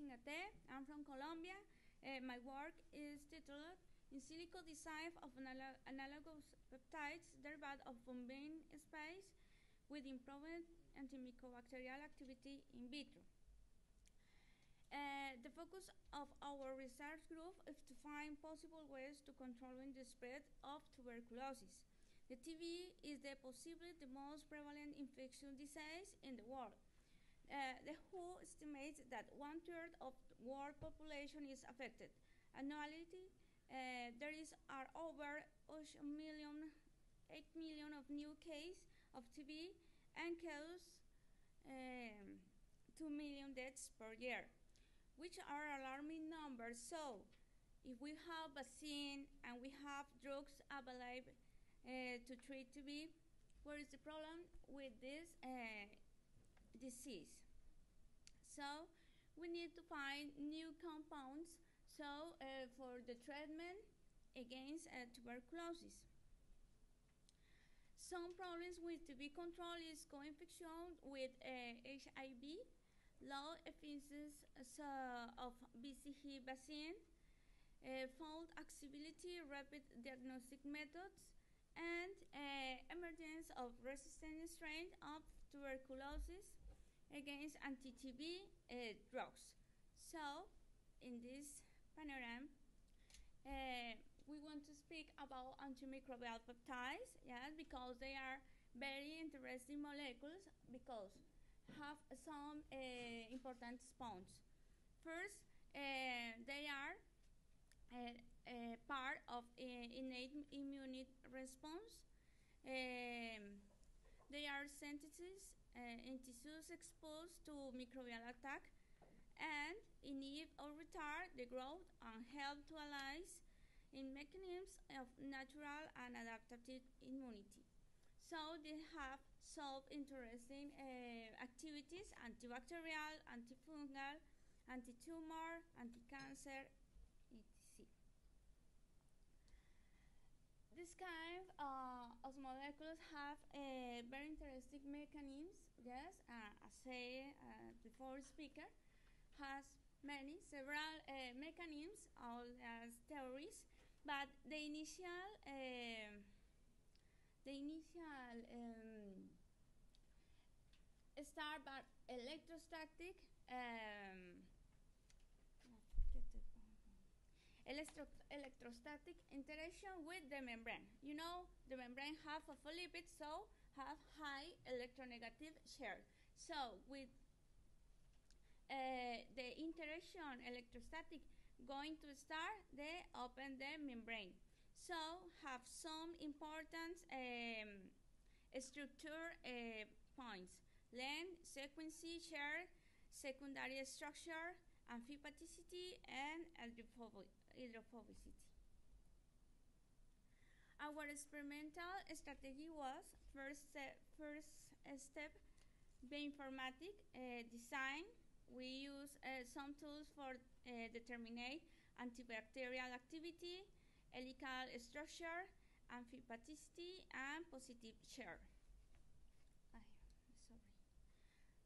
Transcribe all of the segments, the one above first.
Chingate. I'm from Colombia. My work is titled In Silico Design of Analogous Peptides Derived of Bombina Space with Improved Antimycobacterial Activity in Vitro. The focus of our research group is to find possible ways to controlling the spread of tuberculosis. The TB is possibly the most prevalent infectious disease in the world. The WHO estimates that 1/3 of the world population is affected. Annually, there are over 8 million of new cases of TB and cause 2 million deaths per year, which are alarming numbers. So, if we have vaccine and we have drugs available to treat TB, where is the problem with this disease? So we need to find new compounds for the treatment against tuberculosis. Some problems with TB control is co-infection with HIV, low efficacy of BCG vaccine, fault accessibility, rapid diagnostic methods, and emergence of resistant strains of tuberculosis against anti-TB drugs. So, in this panorama, we want to speak about antimicrobial peptides, yes, because they are very interesting molecules because have some important response. First, they are part of innate immune response. They are synthesis in tissues exposed to microbial attack and inhibit or retard the growth and help to analyze in mechanisms of natural and adaptive immunity. So they have some interesting activities: antibacterial, antifungal, anti-tumor, anti-cancer, etc. This kind of molecules have very interesting mechanisms. Yes, as said before, speaker has several mechanisms, all as theories, but the initial start by electrostatic electrostatic interaction with the membrane. You know, the membrane have phospholipids, so have high electronegative share. So with the interaction electrostatic going to start, they open the membrane. So have some important structure points: length, sequence, share, secondary structure, amphipaticity, and hydrophobicity. Our experimental strategy was first step bioinformatic design. We use some tools for determining antibacterial activity, helical structure, amphipaticity, and positive share.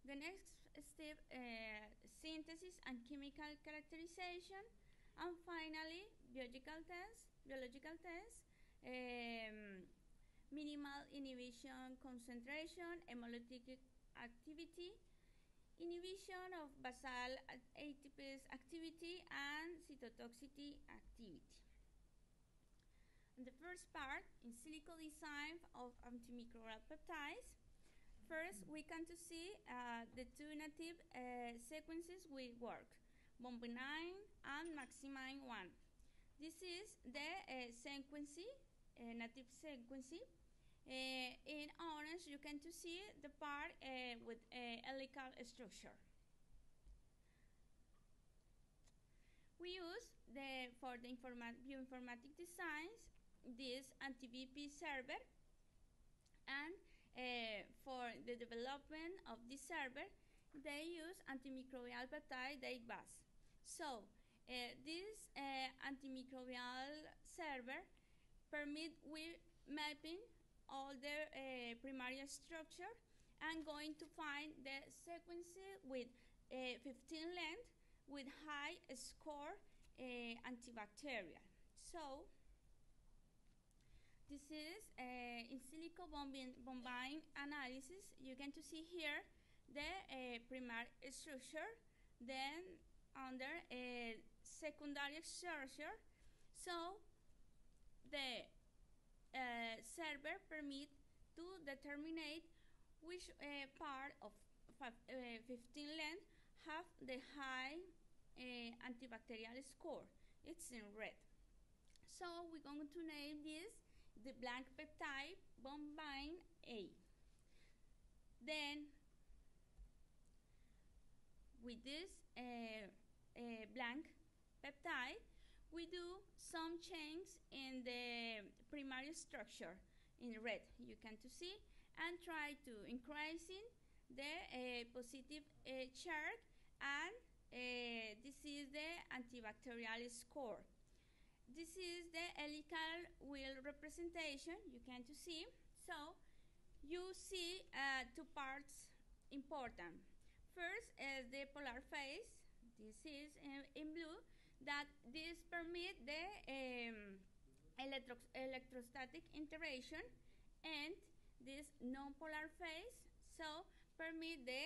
The next step, synthesis and chemical characterization, and finally, biological tests, minimal inhibition concentration, hemolytic activity, inhibition of basal ATPase activity, and cytotoxicity activity. In the first part, in silico design of antimicrobial peptides, first we can to see the two native sequences we work, bombina and maximine 1. This is the sequence, native sequence. In orange, you can to see the part with helical structure. We use for the bioinformatic designs this anti-BP server, and for the development of this server, they use antimicrobial peptide database. So this antimicrobial server permit we mapping all the primary structure and going to find the sequence with 15 length with high score antibacterial. So this is in silico bombine analysis. You can to see here the primary structure, then under a secondary structure. So the server permit to determine which part of 15 length have the high antibacterial score. It's in red. So we're going to name this the blank peptide bombine A. Then with this blank peptide, we do some change in the primary structure in red, you can to see, and try to increasing the positive charge, and this is the antibacterial score. This is the helical wheel representation, you can to see. So you see two parts important. First is the polar phase. This is in blue, that this permit the electrostatic interaction, and this non-polar phase so permit the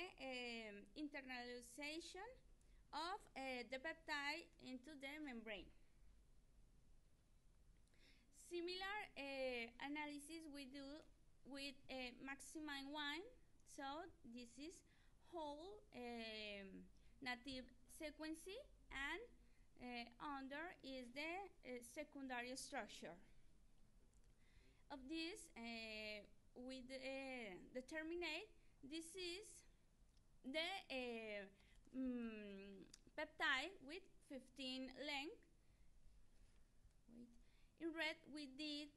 internalization of the peptide into the membrane. Similar analysis we do with maximum 1. So this is whole native sequence, and under is the secondary structure. Of this, we determine this is the peptide with 15 length. In red, we did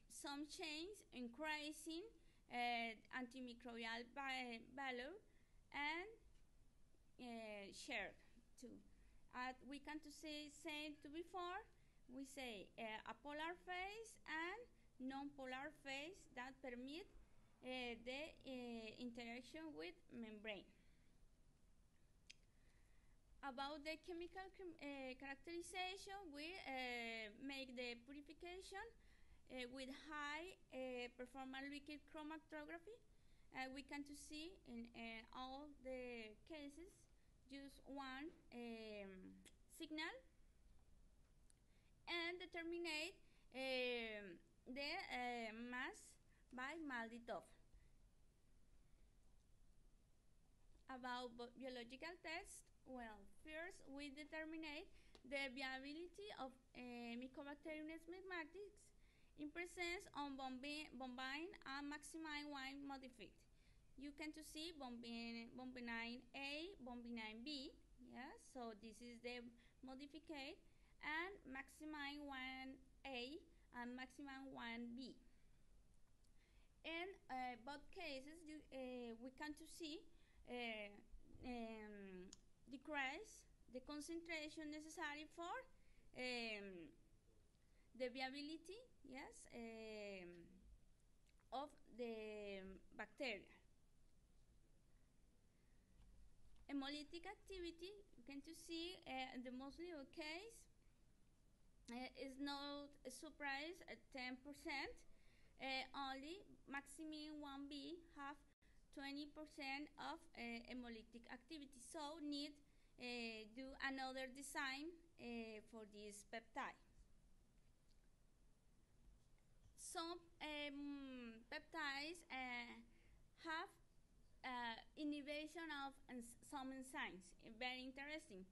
some change, increasing antimicrobial value and shared too. We can to say to before, we say a polar phase and non-polar phase that permit the interaction with membrane. About the chemical characterization, we make the purification with high performance liquid chromatography. We can to see in all the cases use one signal and determine the mass by Malditov. About biological tests, well, first we determine the viability of Mycobacterium smegmatis in presence on bombine and maximine 1 modified. You can to see bombinine A, bombinine B, yeah, so this is the modified, and maximine 1A and maximine 1B. In both cases, we can to see decrease the concentration necessary for the viability, yes, of the bacteria. Hemolytic activity, you can to see in the mostly case is not a surprise at 10%. Only maximum 1B have 20% of hemolytic activity, so need do another design for this peptide. Some peptides have inhibition of some enzymes, very interesting,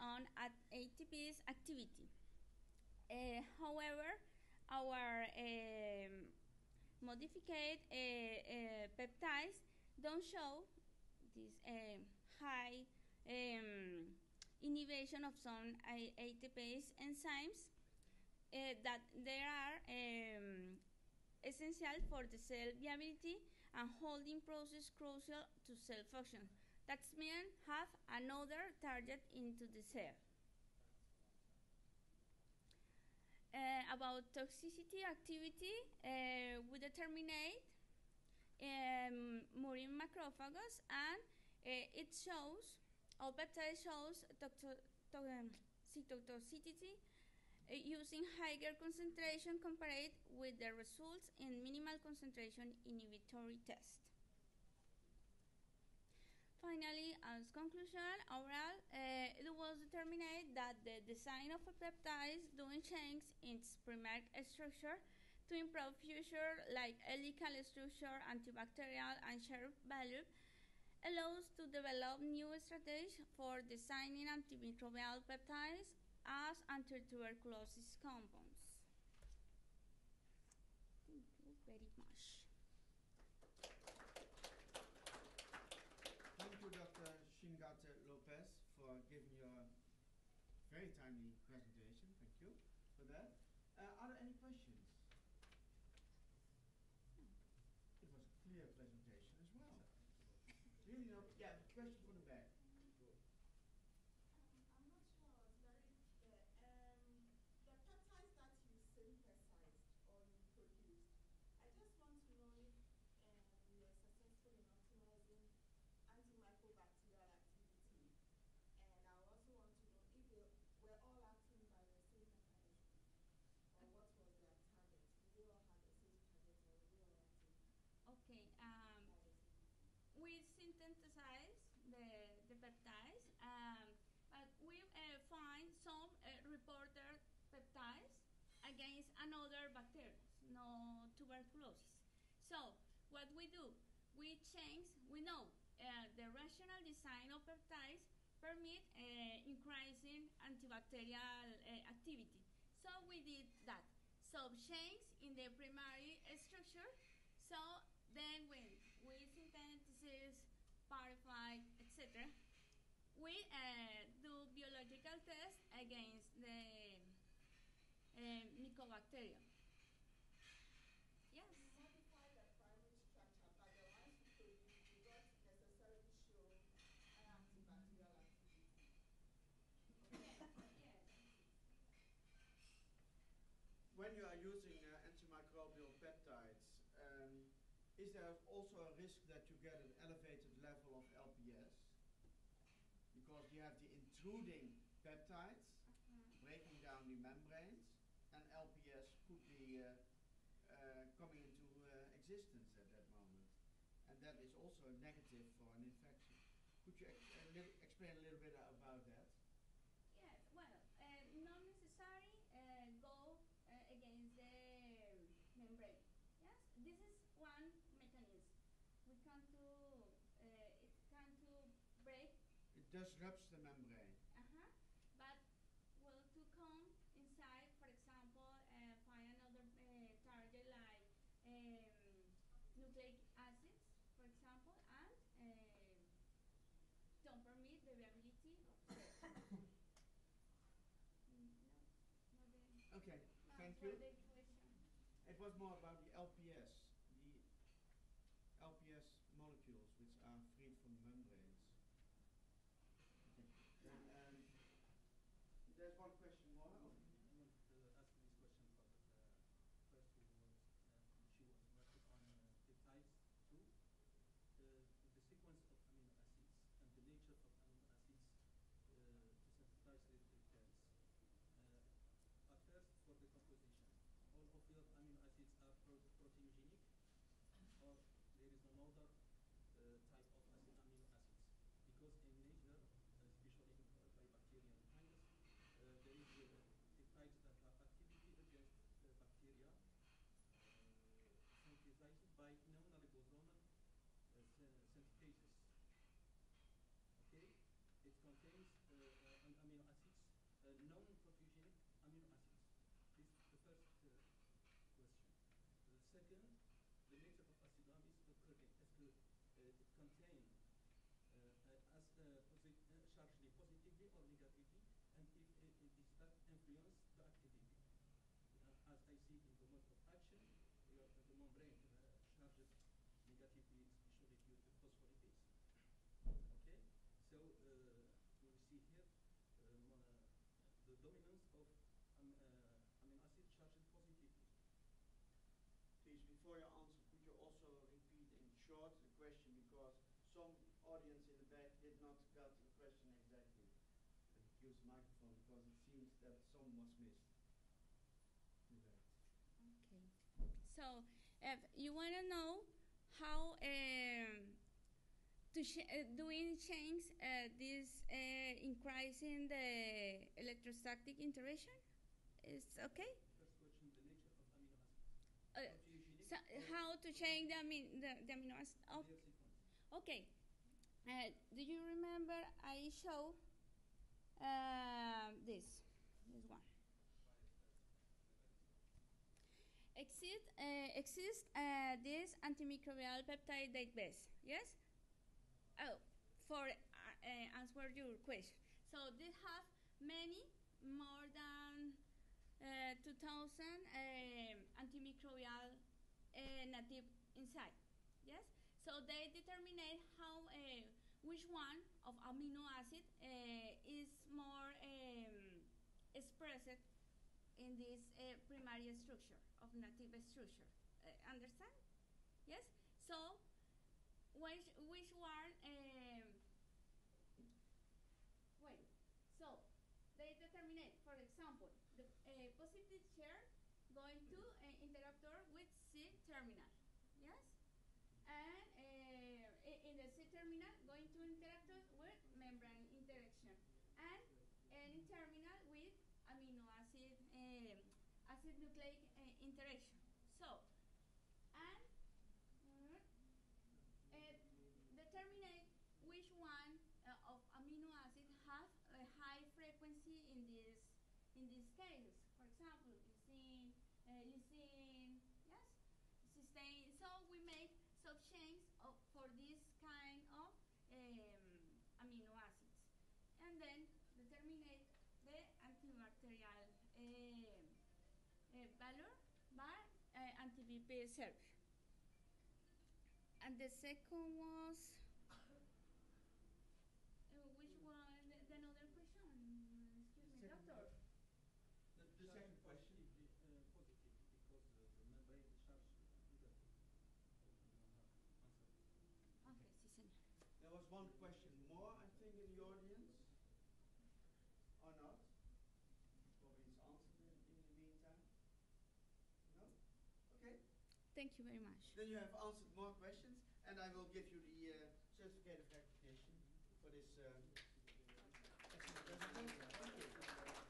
on ATP's activity. However, our modified peptides don't show this high inhibition of some ATPase enzymes that they are essential for the cell viability and holding process crucial to cell function. That means have another target into the cell. About toxicity activity, we determine murine macrophagus, and it shows All peptide shows cytotoxicity using higher concentration compared with the results in minimal concentration inhibitory test. Finally, as conclusion, overall, it was determined that the design of a peptide doing change in its primary structure to improve future like helical structure, antibacterial, and shelf value allows to develop new strategies for designing antimicrobial peptides as anti-tuberculosis compounds. Thank you very much. Thank you, Dr. Chingate Lopez, for giving your very timely presentation. Thank you for that. Are there any questions? It was a clear presentation as well. Really no, yeah, question from the back. I'm not sure I was very clear. The peptides that you synthesized or you produced, I just want to know if you were successful in optimizing antimycobacterial activity. And I also want to know if they were all acting by the same mechanism, or what was their target? Did they all have the same target, or were they all acting Okay. by the same? We synthesize the peptides, but we find some reporter peptides against another bacteria, no tuberculosis. So what we do, we change, we know the rational design of peptides permit increasing antibacterial activity. So we did that. So change in the primary structure. So then when we synthesize, purify, etc., we do biological tests against the mycobacterium. Yes. You modify the primary structure, but the ones you produce do not necessarily show high antibacterial activity. Yes. When you are using antimicrobial peptides, is there also a risk that you get an elevated level of LPS? Because you have the intruding peptides breaking down the membranes, and LPS could be coming into existence at that moment. And that is also negative for an infection. Could you explain a little bit about that? Yes. Well, not necessary go against the membrane. Yes. This is one mechanism. We can to it can to break. It disrupts the membrane. But well, to come inside, for example, find another target like nucleic acids, for example, and don't permit the viability of cells. Okay, No, thank for you. the question. It was more about the LPS molecules which are freed from membranes. Okay. Then, there's one question more. I want to ask this question for the first who was she was working on peptides too. The sequence of amino acids and the nature of amino acids to synthesize the peptides. At first, for the composition, all of your amino acids are proteinogenic, or there is another type of amino acids, because in nature, especially by bacteria and fungus, there is use the microphone because it seems that some was missed. Okay. So, if you want to know how doing change this increasing the electrostatic interaction, is okay? First question, the nature of amino acids. Uh, Proteogenic So or how to change the amino acid? their sequence? Okay. Do you remember I show this one? Exist this antimicrobial peptide database, yes? Oh, for answer your question. So they have many, more than 2,000 antimicrobial native inside, yes? So they determine how which one of amino acid is more expressed in this primary structure of native structure. Understand? Yes. So which one? Wait. So they determine, for example, the positive charge going to interactor with C terminal. Yes. And in the C terminal going to interactor with membrane interaction and N terminal with amino acid acid nucleic interaction. So and determine which one of amino acid have a high frequency in these cases. For example, lysine, yes, cysteine. So we make subchains for this kind of amino acids, and then determine the antibacterial value by anti-BP survey. And the second was which one? The another question. Excuse me, doctor. The second question. Positive because the membrane charge negative. Okay, sí, señor. There was one question more, I think, in the audience. Or not? Probably it's answered in the meantime. No? Okay. Thank you very much. Then you have answered more questions, and I will give you the certificate of rectification for this excellent presentation. Thank you.